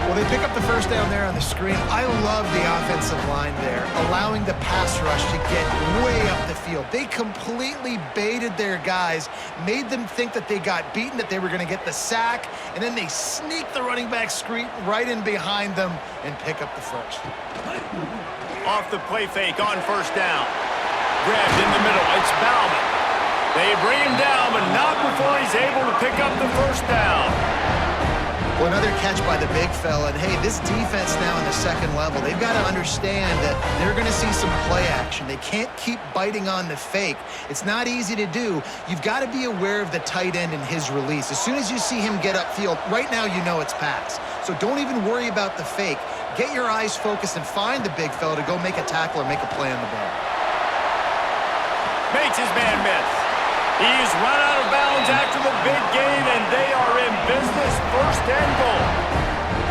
Well, they pick up the first down there on the screen. I love the offensive line there, allowing the pass rush to get way up the field. They completely baited their guys, made them think that they got beaten, that they were going to get the sack, and then they sneak the running back screen right in behind them and pick up the first. Off the play fake on first down. Grabbed in the middle. It's Bauman. They bring him down, but not before he's able to pick up the first down. Well, another catch by the big fella. And, hey, this defense now in the second level, they've got to understand that they're going to see some play action. They can't keep biting on the fake. It's not easy to do. You've got to be aware of the tight end and his release. As soon as you see him get upfield, right now you know it's pass. So don't even worry about the fake. Get your eyes focused and find the big fella to go make a tackle or make a play on the ball. Makes his man miss. He's run out of bounds after the big gain, and they are in business, first and goal.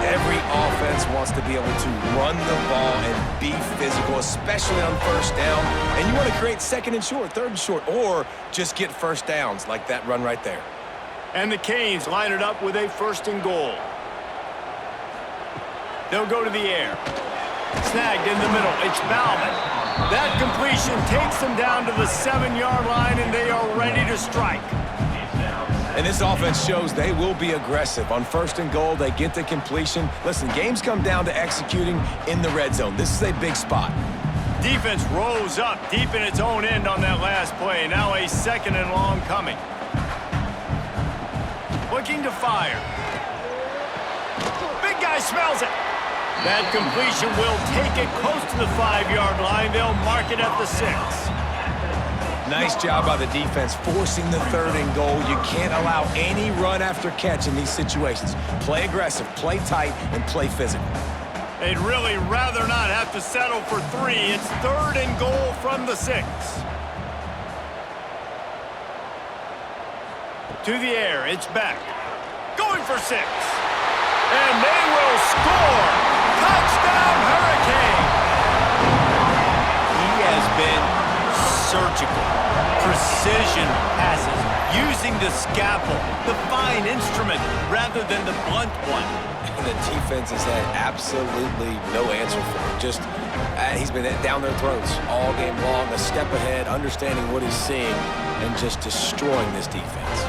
Every offense wants to be able to run the ball and be physical, especially on first down. And you want to create second and short, third and short, or just get first downs like that run right there. And the Canes line it up with a first and goal. They'll go to the air. Snagged in the middle. It's Bauman. That completion takes them down to the 7-yard line, and they are ready to strike. And this offense shows they will be aggressive. On first and goal, they get the completion. Listen, games come down to executing in the red zone. This is a big spot. Defense rose up deep in its own end on that last play. Now a second and long coming. Looking to fire. Big guy smells it. That completion will take it close to the 5-yard line. They'll mark it at the 6. Nice job by the defense forcing the third and goal. You can't allow any run after catch in these situations. Play aggressive, play tight, and play physical. They'd really rather not have to settle for 3. It's third and goal from the 6. To the air, it's back. Going for 6. And they will score! Touchdown, Hurricane! He has been surgical. Precision passes, using the scalpel, the fine instrument, rather than the blunt one. And the defense has had absolutely no answer for it. Just, he's been down their throats all game long, a step ahead, understanding what he's seeing, and just destroying this defense.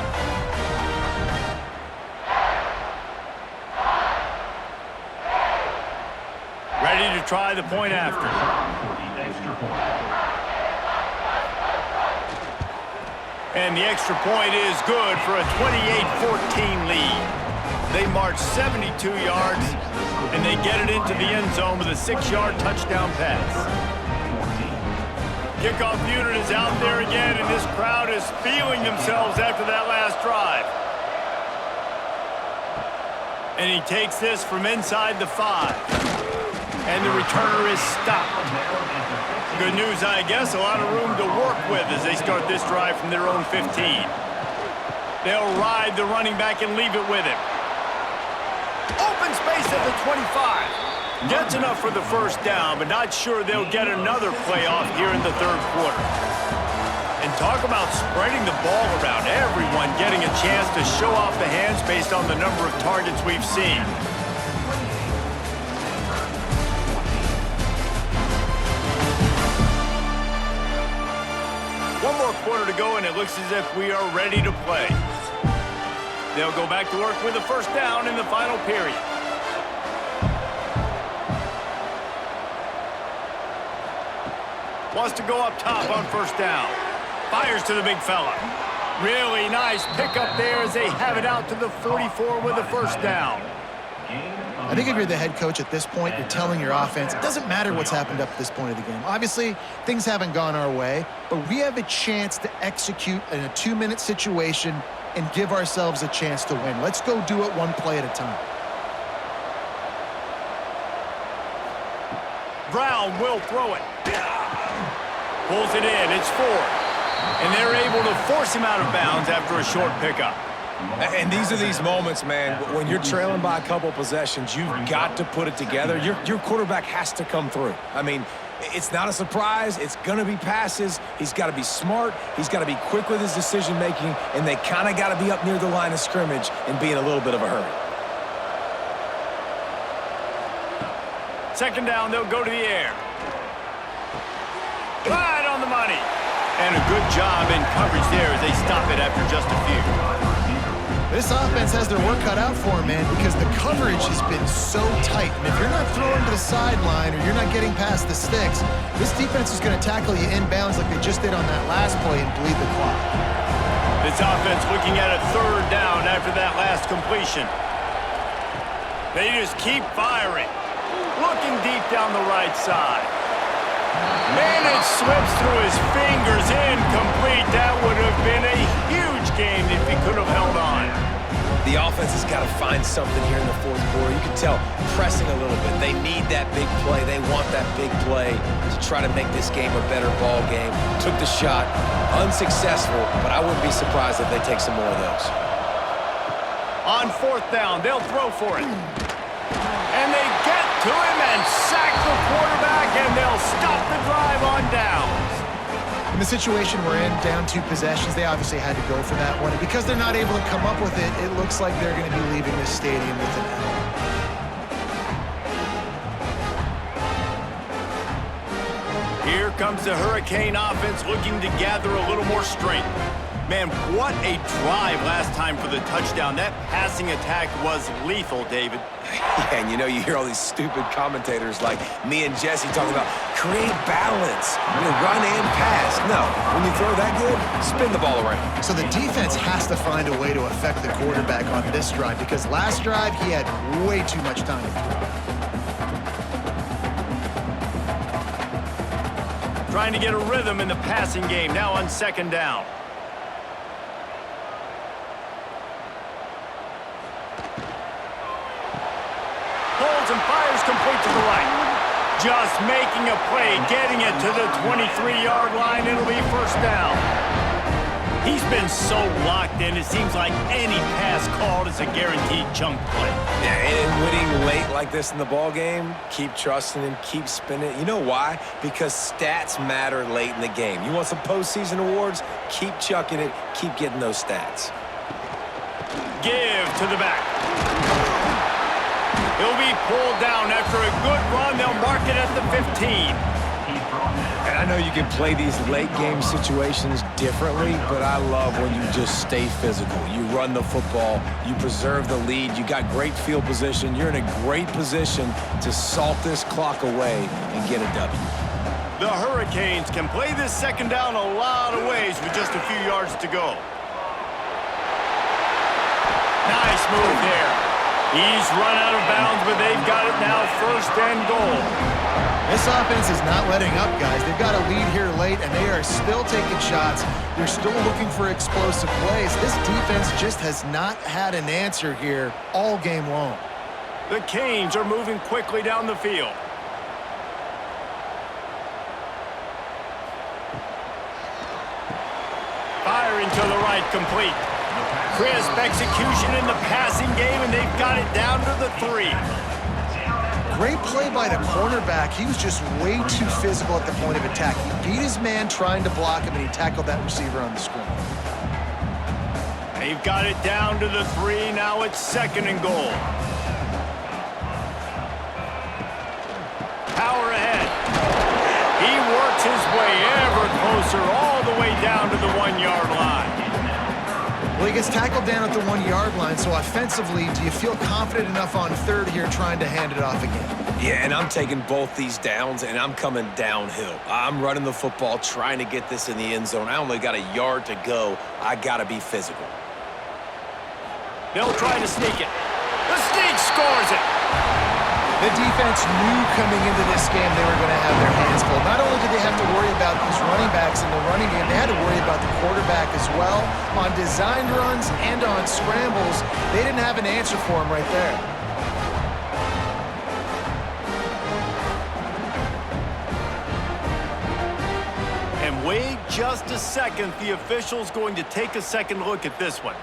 Ready to try the point after. And the extra point is good for a 28-14 lead. They march 72 yards, and they get it into the end zone with a 6-yard touchdown pass. Kickoff unit is out there again, and this crowd is feeling themselves after that last drive. And he takes this from inside the 5. And the returner is stopped. Good news, I guess, a lot of room to work with as they start this drive from their own 15. They'll ride the running back and leave it with him. Open space at the 25. Gets enough for the first down, but not sure they'll get another play off here in the third quarter. And talk about spreading the ball around, everyone getting a chance to show off the hands based on the number of targets we've seen. One more quarter to go, and it looks as if we are ready to play. They'll go back to work with a first down in the final period. Wants to go up top on first down. Fires to the big fella. Really nice pickup there as they have it out to the 44 with a first down. I think if you're the head coach at this point, you're telling your offense, it doesn't matter what's happened up to this point of the game. Obviously, things haven't gone our way, but we have a chance to execute in a 2-minute situation and give ourselves a chance to win. Let's go do it one play at a time. Brown will throw it. Pulls it in. It's 4. And they're able to force him out of bounds after a short pickup. And these are these moments, man, when you're trailing by a couple possessions, you've got to put it together. Your quarterback has to come through. I mean, it's not a surprise. It's going to be passes. He's got to be smart. He's got to be quick with his decision-making, and they kind of got to be up near the line of scrimmage and be in a little bit of a hurry. Second down, they'll go to the air. Right on the money. And a good job in coverage there as they stop it after just a few. This offense has their work cut out for them, man, because the coverage has been so tight. And if you're not throwing to the sideline or you're not getting past the sticks, this defense is going to tackle you inbounds like they just did on that last play and bleed the clock. This offense looking at a third down after that last completion. They just keep firing. Looking deep down the right side. And it slips through his fingers, incomplete. That would have been a huge game if he could have held on. The offense has got to find something here in the fourth quarter. You can tell pressing a little bit. They need that big play. They want that big play to try to make this game a better ball game. Took the shot, unsuccessful, but I wouldn't be surprised if they take some more of those. On fourth down, they'll throw for it. And they get to him and sack the quarterback, and they'll stop the drive on downs. In the situation we're in, down 2 possessions, they obviously had to go for that one. And because they're not able to come up with it, it looks like they're going to be leaving this stadium with an L. Here comes the Hurricane offense looking to gather a little more strength. Man, what a drive last time for the touchdown. That passing attack was lethal, David. Yeah, and you hear all these stupid commentators like me and Jesse talking about create balance, run and pass. No, when you throw that good, spin the ball around. So the defense has to find a way to affect the quarterback on this drive because last drive he had way too much time to throw. Trying to get a rhythm in the passing game now on second down. Holds and fires complete to the right. Just making a play, getting it to the 23-yard line. It'll be first down. He's been so locked in, it seems like any pass called is a guaranteed chunk play. Yeah, and winning late like this in the ball game, keep trusting him, keep spinning. You know why? Because stats matter late in the game. You want some postseason awards? Keep chucking it, keep getting those stats. Give to the back. He'll be pulled down after a good run. They'll mark it at the 15. And I know you can play these late game situations differently, but I love when you just stay physical. You run the football, you preserve the lead, you got great field position, you're in a great position to salt this clock away and get a W. The Hurricanes can play this second down a lot of ways with just a few yards to go. Nice move there. He's run out of bounds, but they've got it now first and goal. This offense is not letting up, guys. They've got a lead here late, and they are still taking shots. They're still looking for explosive plays. This defense just has not had an answer here all game long. The Canes are moving quickly down the field. Firing to the right, complete. Crisp execution in the passing game, and they've got it down to the 3. Great play by the cornerback. He was just way too physical at the point of attack. He beat his man trying to block him, and he tackled that receiver on the screen. They've got it down to the 3. Now it's second and goal. Power ahead. He works his way ever closer all the way down to the 1-yard line. Well, he gets tackled down at the 1-yard line, so offensively, do you feel confident enough on third here trying to hand it off again? Yeah, and I'm taking both these downs, and I'm coming downhill. I'm running the football, trying to get this in the end zone. I only got a yard to go. I got to be physical. They'll try to sneak it. The sneak scores it. The defense knew coming into this game they were going to have their hands full. Not only did they have to worry about these running backs in the running game, they had to worry about the quarterback as well. On designed runs and on scrambles, they didn't have an answer for him right there. And wait just a second. The official's going to take a second look at this one.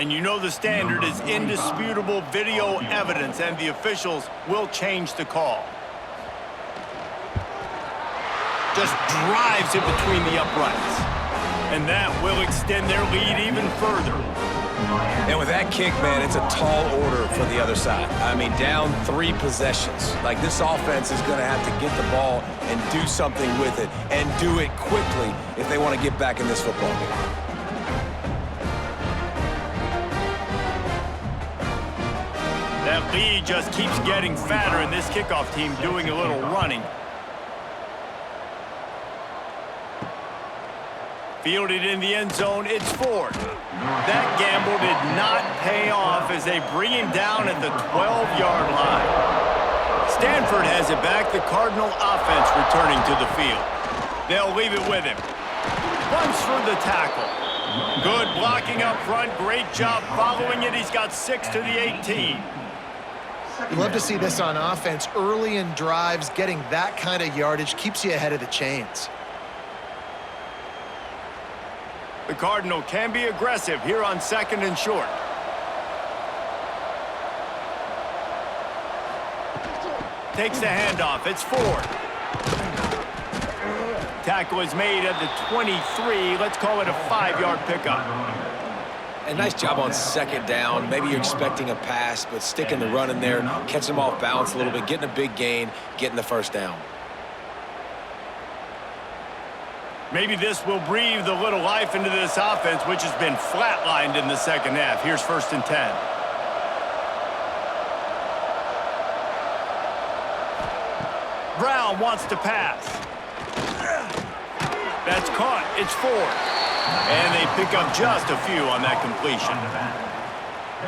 And you know the standard is indisputable video evidence, and the officials will change the call. Just drives it between the uprights. And that will extend their lead even further. And with that kick, man, it's a tall order for the other side. I mean, down 3 possessions. Like, this offense is going to have to get the ball and do something with it, and do it quickly if they want to get back in this football game. That lead just keeps getting fatter, and this kickoff team doing a little running. Fielded in the end zone, it's Ford. That gamble did not pay off as they bring him down at the 12-yard line. Stanford has it back, the Cardinal offense returning to the field. They'll leave it with him. Runs for the tackle. Good blocking up front, great job following it. He's got 6 to the 18. You love to see this on offense. Early in drives, getting that kind of yardage keeps you ahead of the chains. The Cardinal can be aggressive here on 2nd and short. Takes the handoff. It's Ford. Tackle is made at the 23. Let's call it a 5-yard pickup. A nice job on 2nd down. Maybe you're expecting a pass, but sticking the run in there, catching them off balance a little bit, getting a big gain, getting the 1st down. Maybe this will breathe a little life into this offense, which has been flatlined in the 2nd half. Here's 1st and 10. Brown wants to pass. That's caught. It's Ford. And they pick up just a few on that completion.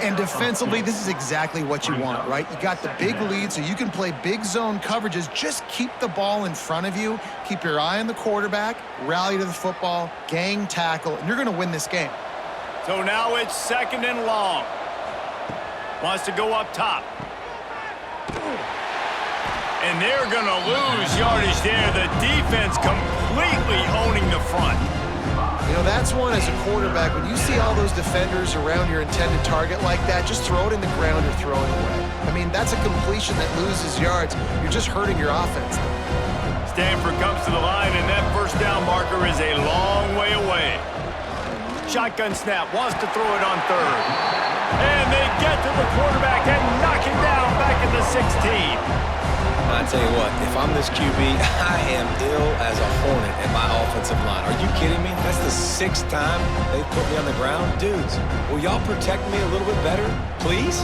And defensively, this is exactly what you want, right? You got the big lead, so you can play big zone coverages. Just keep the ball in front of you. Keep your eye on the quarterback. Rally to the football. Gang tackle. And you're going to win this game. So now it's 2nd and long. Wants to go up top. And they're going to lose yardage there. The defense completely owning the front. You know, that's one as a quarterback. When you see all those defenders around your intended target like that, just throw it in the ground or throw it away. I mean, that's a completion that loses yards. You're just hurting your offense there. Stanford comes to the line, and that 1st down marker is a long way away. Shotgun snap, wants to throw it on 3rd. And they get to the quarterback and knock him down back at the 16. I tell you what, if I'm this QB, I am ill as a hornet at my offensive line. Are you kidding me? That's the 6th time they've put me on the ground. Dudes, will y'all protect me a little bit better, please?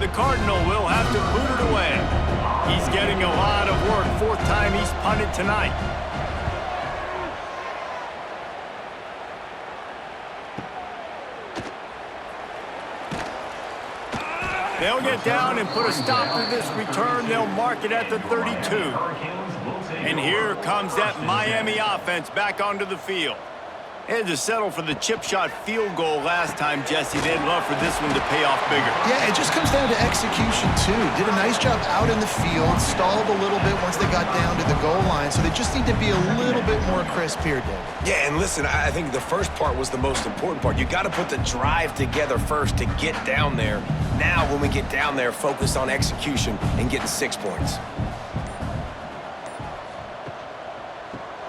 The Cardinal will have to boot it away. He's getting a lot of work. 4th time he's punted tonight. They'll get down and put a stop to this return. They'll mark it at the 32. And here comes that Miami offense back onto the field. They had to settle for the chip shot field goal last time, Jesse. They'd love for this one to pay off bigger. Yeah, it just comes down to execution, too. Did a nice job out in the field, stalled a little bit once they got down to the goal line, so they just need to be a little bit more crisp here, Dave. Yeah, and listen, I think the first part was the most important part. You got to put the drive together first to get down there. Now, when we get down there, focus on execution and getting 6 points.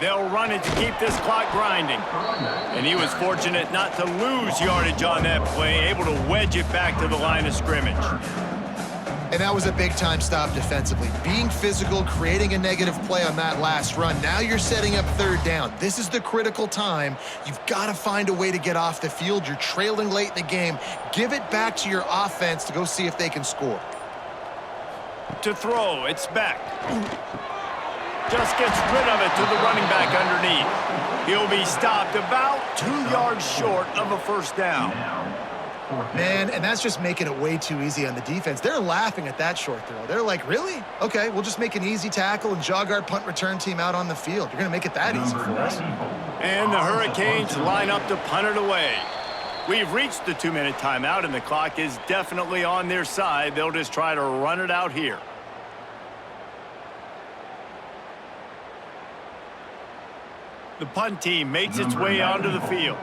They'll run it to keep this clock grinding. And he was fortunate not to lose yardage on that play, able to wedge it back to the line of scrimmage. And that was a big-time stop defensively. Being physical, creating a negative play on that last run. Now you're setting up 3rd down. This is the critical time. You've got to find a way to get off the field. You're trailing late in the game. Give it back to your offense to go see if they can score. To throw, it's back. Just gets rid of it to the running back underneath. He'll be stopped about 2 yards short of a 1st down. Man, and that's just making it way too easy on the defense. They're laughing at that short throw. They're like, really? Okay, we'll just make an easy tackle and jog our punt return team out on the field. You're going to make it that easy for us. And the Hurricanes line up to punt it away. We've reached the 2-minute timeout, and the clock is definitely on their side. They'll just try to run it out here. The punt team makes its way onto the field.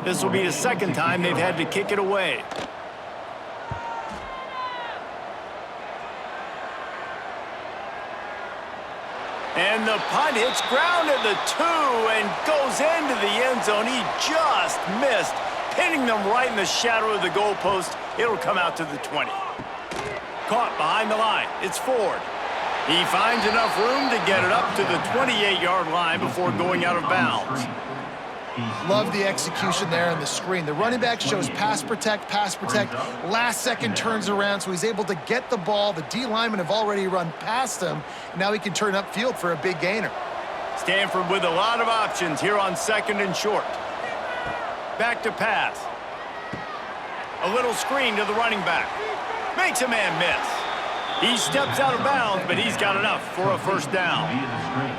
This will be the second time they've had to kick it away. And the punt hits ground at the 2 and goes into the end zone. He just missed, pinning them right in the shadow of the goalpost. It'll come out to the 20. Caught behind the line. It's Ford. He finds enough room to get it up to the 28-yard line before going out of bounds. Love the execution there on the screen. The running back shows pass protect. Last second turns around, so he's able to get the ball. The D linemen have already run past him. Now he can turn upfield for a big gainer. Stanford with a lot of options here on 2nd and short. Back to pass. A little screen to the running back. Makes a man miss. He steps out of bounds, but he's got enough for a first down.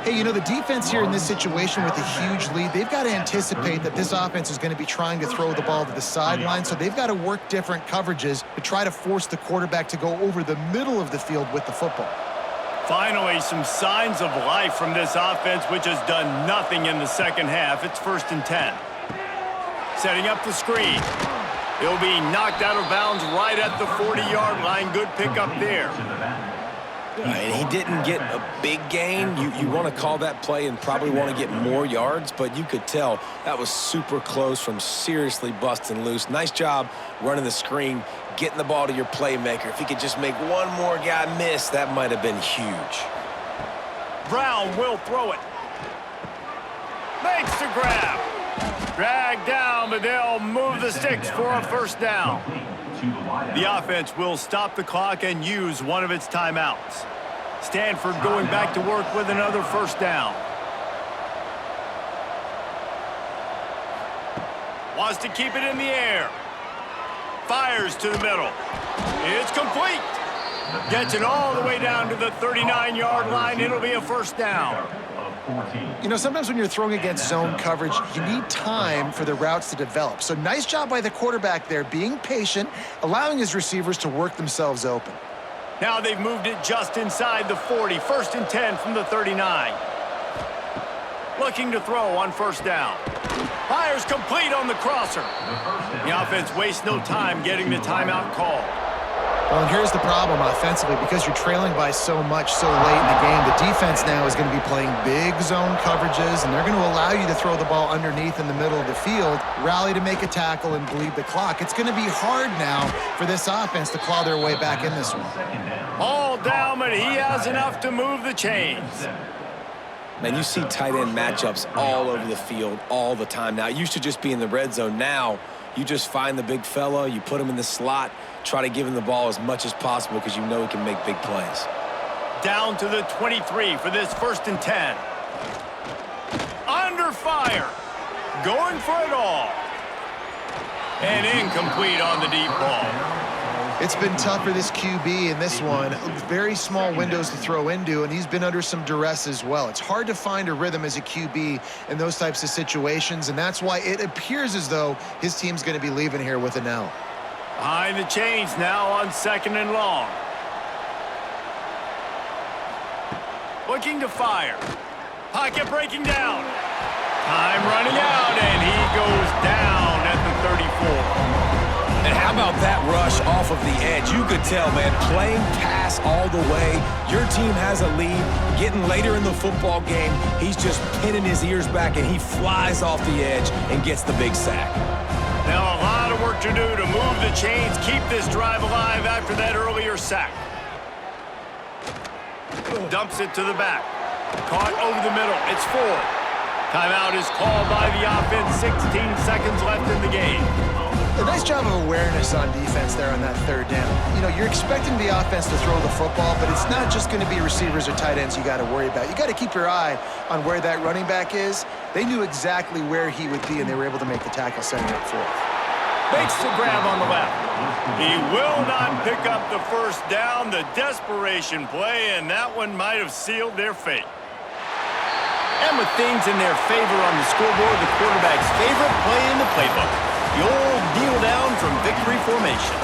Hey, you know, the defense here in this situation with a huge lead, they've got to anticipate that this offense is going to be trying to throw the ball to the sideline, so they've got to work different coverages to try to force the quarterback to go over the middle of the field with the football. Finally, some signs of life from this offense, which has done nothing in the second half. It's 1st and 10. Setting up the screen. He'll be knocked out of bounds right at the 40-yard line. Good pickup there. And he didn't get a big gain. You want to call that play and probably want to get more yards, but you could tell that was super close from seriously busting loose. Nice job running the screen, getting the ball to your playmaker. If he could just make one more guy miss, that might have been huge. Brown will throw it. Makes the grab. Dragged down, but they'll move the sticks for a first down. The offense will stop the clock and use one of its timeouts. Stanford going back to work with another first down. Wants to keep it in the air. Fires to the middle. It's complete. Gets it all the way down to the 39-yard line. It'll be a first down. You know, sometimes when you're throwing against zone coverage, you need time for the routes to develop. So nice job by the quarterback there, being patient, allowing his receivers to work themselves open. Now they've moved it just inside the 40. 1st and 10 from the 39. Looking to throw on first down. Fires complete on the crosser. The offense wastes no time getting the timeout called. Well, and here's the problem offensively. Because you're trailing by so much so late in the game, the defense now is going to be playing big zone coverages, and they're going to allow you to throw the ball underneath in the middle of the field, rally to make a tackle, and bleed the clock. It's going to be hard now for this offense to claw their way back in this one. All down, but he has enough to move the chains. Man, you see tight end matchups all over the field all the time. Now, it used to just be in the red zone. Now, you just find the big fella, you put him in the slot, try to give him the ball as much as possible because you know he can make big plays. Down to the 23 for this 1st and 10. Under fire. Going for it all. And incomplete on the deep ball. It's been tough for this QB in this one. Very small windows to throw into, and he's been under some duress as well. It's hard to find a rhythm as a QB in those types of situations, and that's why it appears as though his team's going to be leaving here with an L. Behind the chains now on 2nd and long. Looking to fire. Pocket breaking down. Time running out, and he goes down at the 34. And how about that rush off of the edge? You could tell, man, playing pass all the way. Your team has a lead. Getting later in the football game, he's just pinning his ears back, and he flies off the edge and gets the big sack. Now a lot of work to do to move the chains, keep this drive alive after that earlier sack. Dumps it to the back. Caught over the middle. It's Ford. Timeout is called by the offense. 16 seconds left in the game. A nice job of awareness on defense there on that 3rd down. You know, you're expecting the offense to throw the football, but it's not just going to be receivers or tight ends you got to worry about. You got to keep your eye on where that running back is. They knew exactly where he would be, and they were able to make the tackle setting up for it. Makes the grab on the left. He will not pick up the first down. The desperation play, and that one might have sealed their fate. And with things in their favor on the scoreboard, the quarterback's favorite play in the playbook. The old kneel down from victory formation.